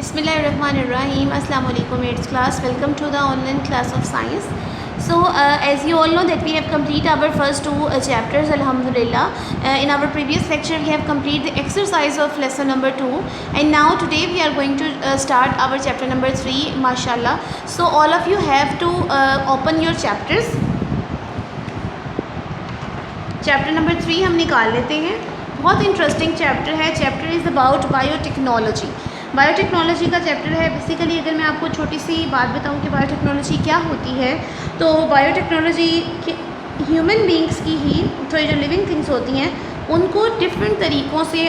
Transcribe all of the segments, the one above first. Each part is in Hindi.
Bismillahirrahmanirrahim. Assalamu alaikum 8th class. Welcome to the online class of science. So as you all know that we have completed our first two chapters, alhamdulillah. In our previous lecture we have completed the exercise of lesson number 2, and now today we are going to start our chapter number 3, mashallah. So all of you have to open your chapters. Chapter number 3 हम निकाल लेते हैं. बहुत इंटरेस्टिंग चैप्टर है. Chapter is about biotechnology. Biotechnology का चैप्टर है. बेसिकली अगर मैं आपको छोटी सी बात बताऊं कि बायोटेक्नोलॉजी क्या होती है, तो बायोटेक्नोलॉजी ह्यूमन बींग्स की ही तो जो लिविंग थिंग्स होती हैं उनको डिफरेंट तरीक़ों से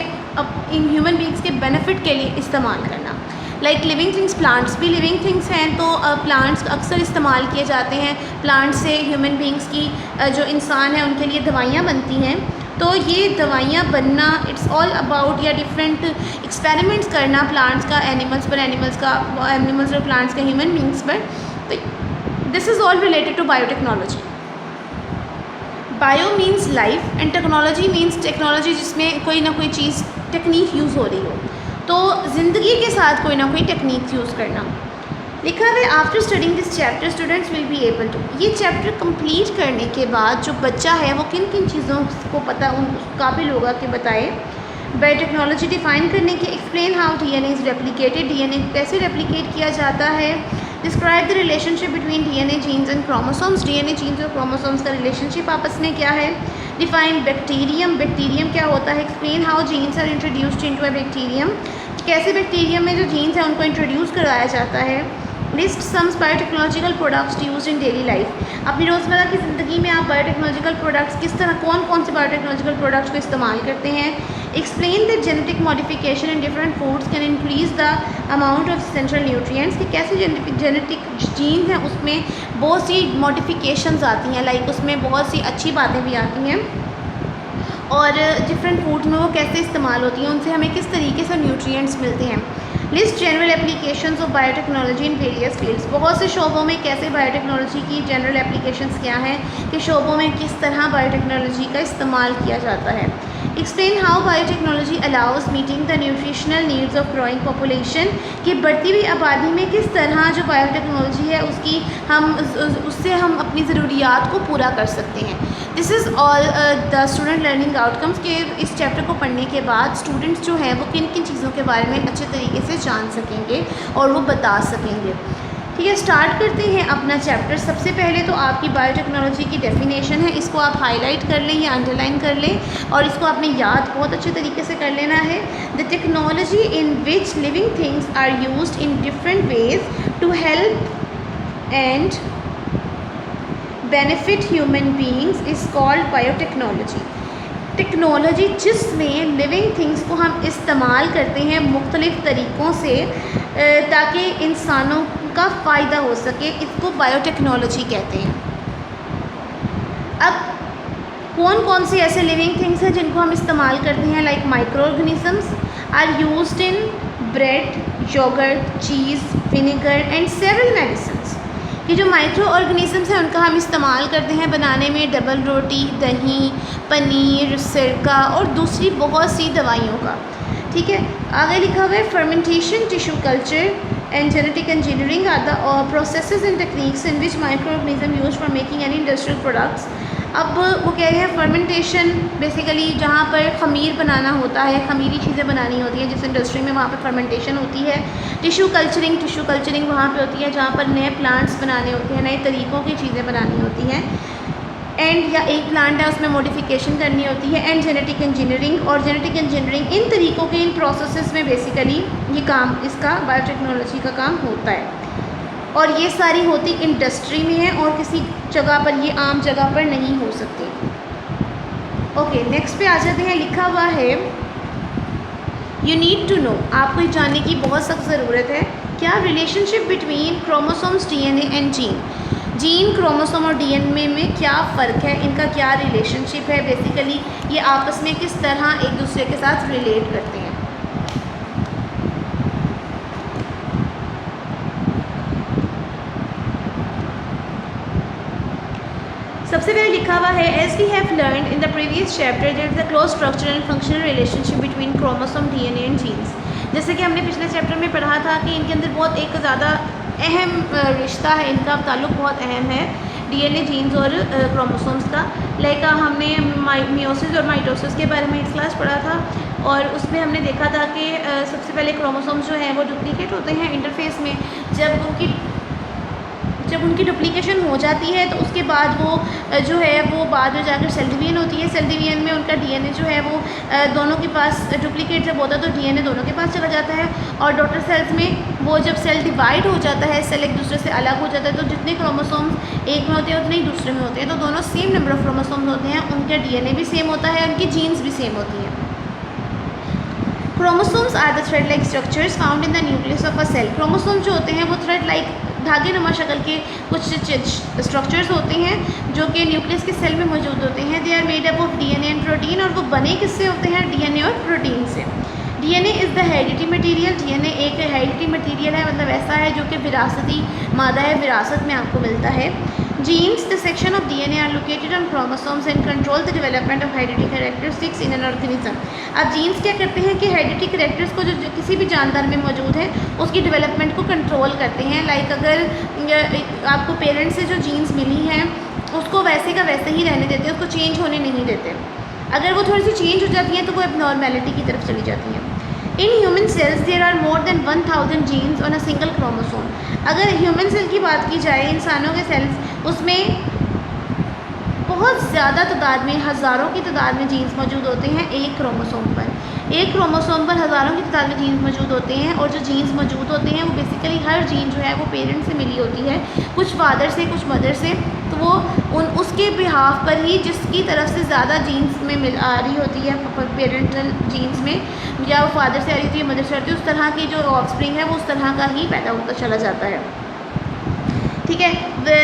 इन ह्यूमन बींग्स के बेनिफिट के लिए इस्तेमाल करना. लाइक लिविंग थिंग्स, प्लांट्स भी लिविंग थिंग्स हैं, तो प्लांट्स अक्सर इस्तेमाल किए जाते हैं. प्लांट्स से ह्यूमन बींग्स की जो इंसान है उनके लिए दवाइयाँ बनती हैं. तो ये दवाइयाँ बनना इट्स ऑल अबाउट या डिफरेंट एक्सपेरिमेंट्स करना प्लांट्स का एनिमल्स पर, एनिमल्स और प्लांट्स का ह्यूमन बींग्स पर. तो this is all related to biotechnology. Bio means life and technology means technology जिसमें कोई ना कोई चीज़ टेक्निक यूज़ हो रही हो, तो ज़िंदगी के साथ कोई ना कोई टेक्निक यूज़ करना. लिखा है after studying this chapter students will be able to. ये चैप्टर कंप्लीट करने के बाद जो बच्चा है वो किन किन चीज़ों को पता उन काबिल होगा कि बताए. बायोटेक्नोलॉजी डिफ़ाइन करने के explain how DNA is replicated. DNA कैसे रेप्लिकेट किया जाता है. Describe the relationship between DNA genes and chromosomes. DNA genes और क्रोमोसोम्स का रिलेशनशिप आपस में क्या है. Define bacterium. बैक्टीरियम क्या होता है. Explain how genes are introduced into a bacterium. कैसे बैक्टीरियम में जो जीन्स हैं उनको इंट्रोड्यूस कराया जाता है. List sums biotechnological products use in daily life. अपनी रोज़मर्रा की ज़िंदगी में आप बायोटेक्नोलॉजिकल प्रोडक्ट्स किस तरह कौन कौन से बायोटेक्नोलॉजिकल प्रोडक्ट्स को इस्तेमाल करते हैं. Explain the genetic modification in different foods can increase the amount of central nutrients. कि कैसे जेनेटिक जीन्स हैं उसमें बहुत सी मॉडिफिकेशंस आती हैं, लाइक उसमें बहुत सी अच्छी बातें भी आती हैं, और डिफरेंट फूड्स में वो कैसे इस्तेमाल होती हैं, उनसे हमें किस तरीके से न्यूट्रिएंट्स मिलते हैं. List general applications of biotechnology in various fields. बहुत से शोबों में कैसे बायोटेक्नोलॉजी की जनरल एप्लीकेशंस क्या हैं, कि शोबों में किस तरह बायोटेक्नोलॉजी का इस्तेमाल किया जाता है. Explain how biotechnology allows meeting the nutritional needs of growing population. कि बढ़ती हुई आबादी में किस तरह जो बायोटेक्नोलॉजी है उससे हम अपनी ज़रूरियात को पूरा कर सकते हैं. This is all the student learning outcomes. के इस चैप्टर को पढ़ने के बाद स्टूडेंट्स जो हैं वो किन किन चीज़ों के बारे में अच्छे तरीके से जान सकेंगे और वो बता सकेंगे. ठीक है, स्टार्ट करते हैं अपना चैप्टर. सबसे पहले तो आपकी बायोटेक्नोलॉजी की डेफिनेशन है, इसको आप हाईलाइट कर लें या अंडरलाइन कर लें, और इसको आपने याद बहुत अच्छे तरीके से कर लेना है. The technology in which living things are used in different ways to help and benefit human beings is called biotechnology. Technology जिसमें लिविंग थिंग्स को हम इस्तेमाल करते हैं मुख्तलिफ़ तरीक़ों से ताकि इंसानों का फ़ायदा हो सके, इसको बायोटेक्नोलॉजी कहते हैं. अब कौन कौन सी ऐसे लिविंग थिंग्स हैं जिनको हम इस्तेमाल करते हैं. Like micro organisms are used in bread, yogurt, cheese, vinegar and several medicines. कि जो माइक्रो ऑर्गेनिजम्स हैं उनका हम इस्तेमाल करते हैं बनाने में डबल रोटी, दही, पनीर, सिरका और दूसरी बहुत सी दवाइयों का. ठीक है, आगे लिखा हुआ है fermentation, tissue culture and genetic engineering are the processes and techniques in which micro organism use for making any industrial products. अब वो कह रहे हैं फर्मेंटेशन बेसिकली जहाँ पर ख़मीर बनाना होता है, ख़मीरी चीज़ें बनानी होती हैं जिस इंडस्ट्री में, वहाँ पर फर्मेंटेशन होती है. टिश्यू कल्चरिंग वहाँ पे होती है जहाँ पर नए प्लांट्स बनाने होते हैं, नए तरीक़ों की चीज़ें बनानी होती हैं. एंड या एक प्लांट है उसमें मॉडिफिकेशन करनी होती है. एंड जेनेटिक इंजीनियरिंग, और जेनेटिक इंजीनियरिंग इन तरीक़ों के इन प्रोसेसेस में बेसिकली ये काम इसका बायोटेक्नोलॉजी का काम होता है. और ये सारी होती इंडस्ट्री में है और किसी जगह पर, ये आम जगह पर नहीं हो सकती. ओके, नेक्स्ट पे आ जाते हैं. लिखा हुआ है यू नीड टू नो. आपको ये जानने की बहुत सख्त ज़रूरत है. क्या relationship between chromosomes, DNA and gene. Gene, chromosome और डीएनए में क्या फ़र्क है, इनका क्या रिलेशनशिप है, बेसिकली ये आपस में किस तरह एक दूसरे के साथ रिलेट करते हैं. सबसे पहले लिखा हुआ है as we have learn in the previous chapter there is a close structural and functional relationship between chromosome, DNA and genes. जैसे कि हमने पिछले चैप्टर में पढ़ा था कि इनके अंदर बहुत एक ज़्यादा अहम रिश्ता है, इनका ताल्लुक़ बहुत अहम है डीएनए, जीन्स और क्रोमोसोम्स का। लाइक हमने मियोसिस और माइटोसिस के बारे में इस क्लास पढ़ा था और उसमें हमने देखा था कि सबसे पहले क्रोमोसोम्स जो हैं वो डुप्लीकेट होते हैं इंटरफेस में। जब उनकी डुप्लीकेशन हो जाती है तो उसके बाद वो जो है वो बाद में जाकर सेल डिवीजन होती है। सेल डिवीजन में उनका डीएनए जो है वो दोनों के पास डुप्लीकेट जब होता है तो डीएनए दोनों के पास चला जाता है। और डॉटर सेल्स में वो जब सेल डिवाइड हो जाता है, सेल एक दूसरे से अलग हो जाता है, तो जितने क्रोमोसोम्स एक में होते हैं उतने ही दूसरे में होते हैं। तो दोनों सेम नंबर ऑफ़ क्रोमोसोम्स होते हैं, उनका डीएनए भी सेम होता है, उनकी जीन्स भी सेम होती हैं। Chromosomes are the thread like structures found in the nucleus of a cell. Chromosomes जो होते हैं वो थ्रेड लाइक धागे नुमा शक्ल के कुछ स्ट्रक्चर्स होते हैं जो कि न्यूक्लियस के सेल में मौजूद होते हैं। They are made up of DNA and protein, और वो बने किससे होते हैं? डीएनए और प्रोटीन से। DNA is the heredity material. DNA एक हेरिडिटी मटीरियल है, मतलब ऐसा है जो कि विरासती मादा है, विरासत में आपको मिलता है। Genes the section of DNA are located on chromosomes and control the development of heredity characteristics in an organism. अब जीन्स क्या करते हैं कि हेरिडिटी कैरेक्टर्स को जो किसी भी जानदार में मौजूद है उसकी डेवलपमेंट को कंट्रोल करते हैं। लाइक अगर आपको पेरेंट्स से जो जीन्स मिली हैं उसको वैसे का वैसे ही रहने देते हैं, उसको चेंज होने नहीं देते। अगर वो थोड़ी सी चेंज हो जाती हैं तो वो एबनॉर्मेलिटी की तरफ चली जाती हैं। In human cells there are more than 1000 genes on a single chromosome. अगर ह्यूमन सेल की बात की जाए, इंसानों के सेल्स, उसमें बहुत ज़्यादा तादाद में, हज़ारों की तादाद में जीन्स मौजूद होते हैं एक क्रोमोसोम पर। एक क्रोमोसोम पर हज़ारों की तादाद में जीन्स मौजूद होते हैं, और जो जीन्स मौजूद होते हैं वो बेसिकली हर जीन जो है वो पेरेंट से मिली होती है, कुछ फादर से कुछ मदर से। तो वो उसके बिहाफ पर ही जिसकी तरफ से ज़्यादा जीन्स में आ रही होती है पेरेंटल जीन्स में, या वो फादर से आ रही होती है, मदर से आ रही होती है, उस तरह की जो ऑफस्प्रिंग है वो उस तरह का ही पैदा होता चला जाता है। ठीक है,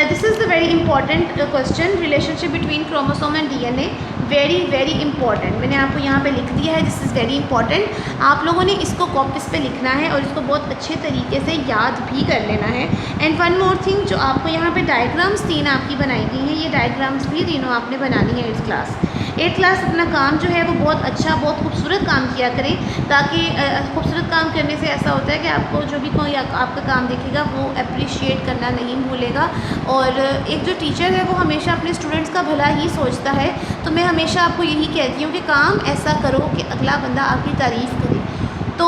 this is the very important question, relationship between chromosome and DNA. Very very important, मैंने आपको यहाँ पे लिख दिया है, दिस इज़ वेरी इंपॉर्टेंट। आप लोगों ने इसको कॉपीज पे लिखना है और इसको बहुत अच्छे तरीके से याद भी कर लेना है। एंड वन मोर थिंग, जो आपको यहाँ पे डायग्राम्स 3 आपकी बनाई गई हैं, ये डायग्राम्स भी तीनों आपने बनानी है 8th क्लास। 8th क्लास अपना काम जो है वो बहुत अच्छा, बहुत खूबसूरत काम किया करें, ताकि खूबसूरत काम करने से ऐसा होता है कि आपको जो भी कोई आपका काम देखेगा वो अप्रिशिएट करना नहीं भूलेगा। और एक जो टीचर है वो हमेशा अपने स्टूडेंट्स का भला ही सोचता है। तो मैं हमेशा आपको यही कहती हूँ कि काम ऐसा करो कि अगला बंदा आपकी तारीफ़ करे। तो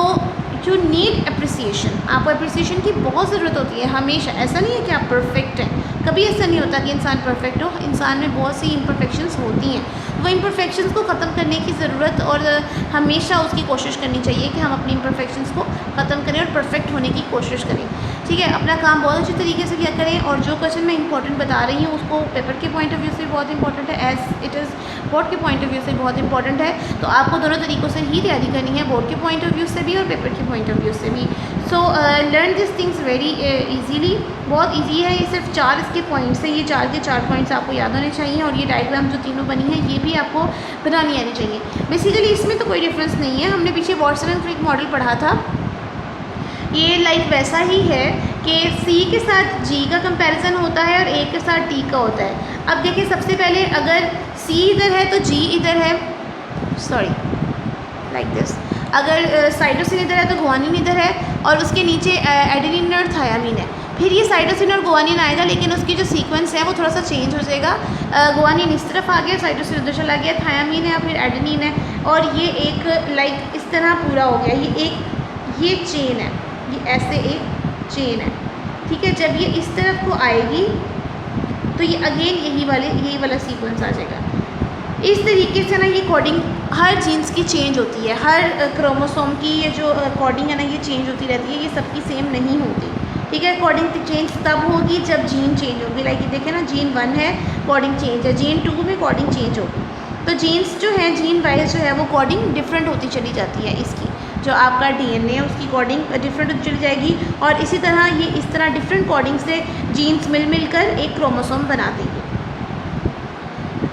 यू नीड अप्रिसिएशन, आपको अप्रिसिएशन की बहुत ज़रूरत होती है हमेशा। ऐसा नहीं है कि आप परफेक्ट हैं, कभी ऐसा नहीं होता कि इंसान परफेक्ट हो। इंसान में बहुत सी इम्परफेक्शंस होती हैं, वो इम्परफेक्शंस को ख़त्म करने की ज़रूरत और हमेशा उसकी कोशिश करनी चाहिए कि हम अपनी इम्परफेक्शंस को ख़त्म करें और परफेक्ट होने की कोशिश करें। ठीक है, अपना काम बहुत अच्छे तरीके से किया करें। और जो क्वेश्चन मैं इंपॉर्टेंट बता रही हूँ उसको पेपर के पॉइंट ऑफ व्यू से बहुत इंपॉर्टेंट है, एज इट इज़ बोर्ड के पॉइंट ऑफ व्यू से बहुत इंपॉर्टेंट है। तो आपको दोनों तरीक़ों से ही तैयारी करनी है, बोर्ड के पॉइंट ऑफ व्यू से भी और पेपर के पॉइंट ऑफ व्यू से भी। So learn this things very easily, बहुत ईजी है। ये सिर्फ 4 इसके पॉइंट्स हैं, ये 4 के 4 पॉइंट्स आपको याद होने चाहिए। और ये डायग्राम जो तीनों बनी है ये भी आपको बनानी आनी चाहिए। बेसिकली इसमें तो कोई डिफरेंस नहीं है, हमने पीछे वॉटसन एंड क्रिक मॉडल पढ़ा था। ये लाइक वैसा ही है कि C के साथ G का कंपैरिजन होता है और A के साथ D का होता है। अब देखिए, सबसे पहले अगर C इधर है तो G इधर है, सॉरी लाइक दिस। अगर साइटोसिन इधर है तो गुआनिन इधर है, और उसके नीचे एडेनिन और थायामीन है। फिर ये साइटोसिन और गुआनिन आएगा, लेकिन उसकी जो सीक्वेंस है वो थोड़ा सा चेंज हो जाएगा। गुआनिन इस तरफ आ गया, साइटोसिन उधर चला गया, थायामीन है, फिर एडेनिन है, और ये एक लाइक इस तरह पूरा हो गया। ये चेन है, ये ऐसे एक चेन है। ठीक है, जब ये इस तरफ को आएगी तो ये अगेन यही वाला सीक्वेंस आ जाएगा। इस तरीके से ना ये कोडिंग हर जीन्स की चेंज होती है, हर क्रोमोसोम की ये जो कोडिंग है ना ये चेंज होती रहती है, ये सबकी सेम नहीं होती। ठीक है, कोडिंग चेंज तब होगी जब जीन चेंज होगी। लाइक देखें ना, जीन 1 है, कोडिंग चेंज है, जीन 2 में कोडिंग चेंज होगी। तो जीन्स जो है, जीन वाइज जो है वो कोडिंग डिफरेंट होती चली जाती है। इसकी जो आपका डीएनए है उसकी कोडिंग डिफरेंट होती चली जाएगी, और इसी तरह ये इस तरह डिफरेंट कोडिंग से जीन्स मिल कर एक क्रोमोसोम बना देंगे।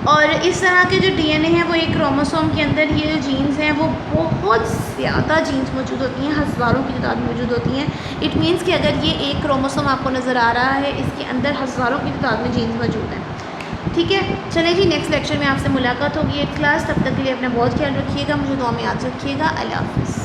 और इस तरह के जो डीएनए है वो एक क्रोमोसोम के अंदर ये जो जीन्स हैं वो बहुत ज़्यादा जीन्स मौजूद होती हैं, हज़ारों की तादाद में मौजूद होती हैं। इट मीन्स कि अगर ये एक क्रोमोसोम आपको नज़र आ रहा है, इसके अंदर हज़ारों की तादाद में जीन्स मौजूद हैं। ठीक है, चलिए जी, नेक्स्ट लेक्चर में आपसे मुलाकात होगी 8th क्लास। तब तक के लिए अपना बहुत ख्याल रखिएगा, मुझे दुआ में याद रखिएगा। अल्लाह हाफ़िज़।